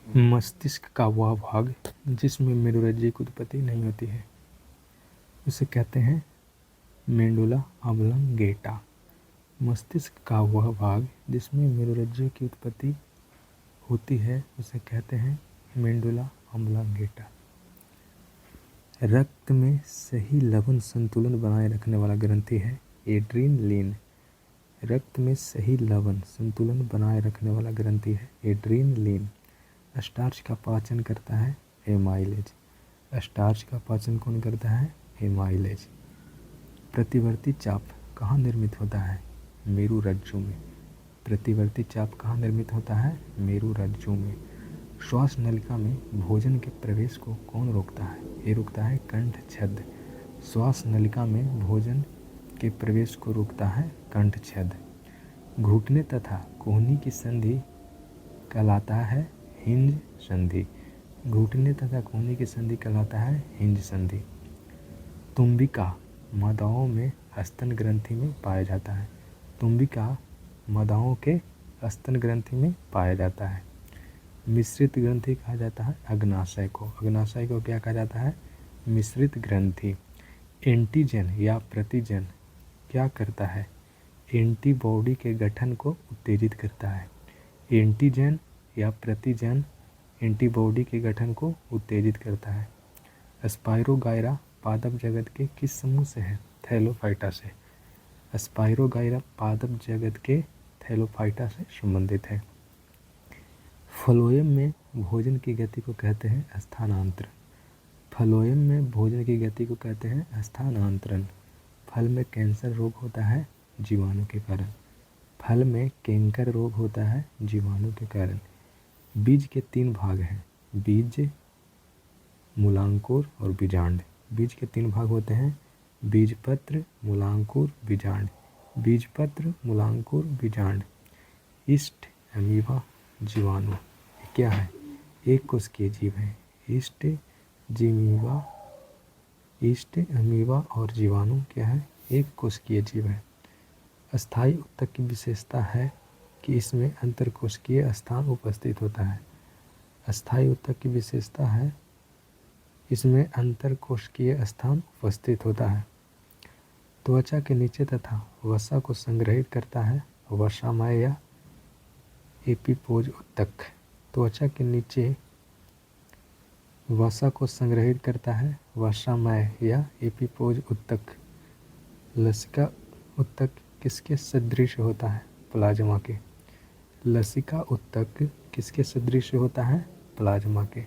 मस्तिष्क का वह भाग जिसमें मेरुरज्जु की उत्पत्ति नहीं होती है उसे कहते हैं मेडुला ऑब्लोंगेटा। मस्तिष्क का वह भाग जिसमें मेरुरज्जु की उत्पत्ति होती है उसे कहते हैं मेडुला ऑब्लोंगेटा। रक्त में सही लवण संतुलन बनाए रखने वाला ग्रंथि है एड्रेनलिन। रक्त में सही लवण संतुलन बनाए रखने वाला ग्रंथि है एड्रेनलिन। स्टार्च का पाचन करता है एमाइलेज। स्टार्च का पाचन कौन करता है? एमाइलेज। प्रतिवर्ती चाप कहाँ निर्मित होता है? मेरुरज्जु में। प्रतिवर्ती चाप कहाँ निर्मित होता है? मेरुरज्जु में। श्वास नलिका में भोजन के प्रवेश को कौन रोकता है? ये रोकता है कंठ छेद। श्वास नलिका में भोजन के प्रवेश को रोकता है कंठ छेद। घुटने तथा कोहनी की संधि कहलाता है हिंज संधि। घुटने तथा कोहनी की संधि कहलाता है हिंज संधि। तुम्बिका मादाओं में स्तन ग्रंथि में पाया जाता है। तुम्बिका मादाओं के स्तन ग्रंथि में पाया जाता है। मिश्रित ग्रंथि कहा जाता है अग्नाशय को। अग्नाशय को क्या कहा जाता है? मिश्रित ग्रंथि। एंटीजन या प्रतिजन क्या करता है? एंटीबॉडी के गठन को उत्तेजित करता है। एंटीजन या प्रतिजन एंटीबॉडी के गठन को उत्तेजित करता है। स्पाइरोगायरा पादप जगत के किस समूह से है? थैलोफाइटा से। स्पाइरोगायरा पादप जगत के थैलोफाइटा से संबंधित है। फ्लोएम में भोजन की गति को कहते हैं स्थानांतरण। फ्लोएम में भोजन की गति को कहते हैं स्थानांतरण। फल में कैंसर रोग होता है जीवाणु के कारण। फल में कैंकर रोग होता है जीवाणु के कारण। बीज के 3 भाग हैं, बीज, मूलांकुर और बीजांड। बीज के 3 भाग होते हैं, बीजपत्र, मूलांकुर, बीजांड। बीजपत्र, मूलांकुर, बीजांड। ईस्ट, अमीबा, जीवाणु। ये क्या है? एक कोशिकीय जीव है। ईस्ट, जीमीबा, ईस्ट, अमीबा और जीवाणु क्या है? एक कोशिकीय जीव है। अस्थायी उत्तक की विशेषता है कि इसमें अंतरकोशिकीय स्थान उपस्थित होता है। अस्थायी उत्तक की विशेषता है इसमें अंतरकोशिकीय स्थान उपस्थित होता है। त्वचा के नीचे तथा वसा को संग्रहित करता है वसामय या एपिपोज उत्तक। त्वचा के नीचे वसा को संग्रहित करता है वसामय या एपिपोज उत्तक। लसिका उत्तक किसके सदृश होता है? प्लाज्मा के। लसिका उत्तक किसके सदृश होता है? प्लाज्मा के।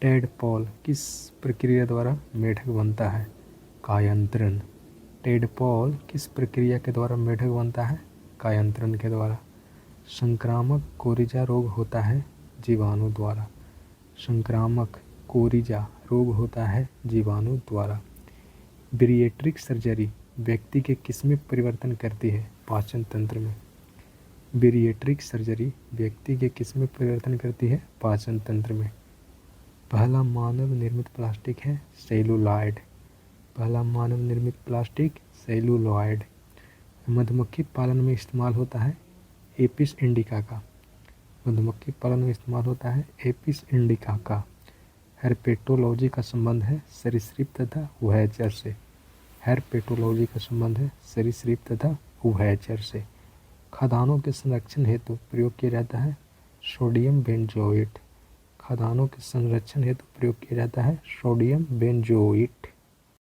टेडपॉल किस प्रक्रिया द्वारा मेढक बनता है? कायांतरण। टेडपॉल किस प्रक्रिया के द्वारा मेढक बनता है? कायांतरण के द्वारा। संक्रामक कोरिजा रोग होता है जीवाणु द्वारा। संक्रामक कोरिजा रोग होता है जीवाणु द्वारा। बेरिएट्रिक सर्जरी व्यक्ति के किसमें परिवर्तन करती है? पाचन तंत्र में। बेरिएट्रिक सर्जरी व्यक्ति के किसमें परिवर्तन करती है? पाचन तंत्र में। पहला मानव निर्मित प्लास्टिक है सेलुलॉयड। पहला मानव निर्मित प्लास्टिक सेलुलॉयड। मधुमक्खी पालन में इस्तेमाल होता है एपिस इंडिका का। मधुमक्खी पालन में इस्तेमाल होता है एपिस इंडिका का। हेरपेटोलॉजी का संबंध है सरीसृप तथा उभयचर से। हेरपेटोलॉजी का संबंध है सरीसृप तथा उभयचर से। खाद्यान्नों के संरक्षण हेतु प्रयोग किया जाता है सोडियम बेंजोएट। खाद्यान्नों के संरक्षण हेतु प्रयोग किया जाता है सोडियम बेंजोएट।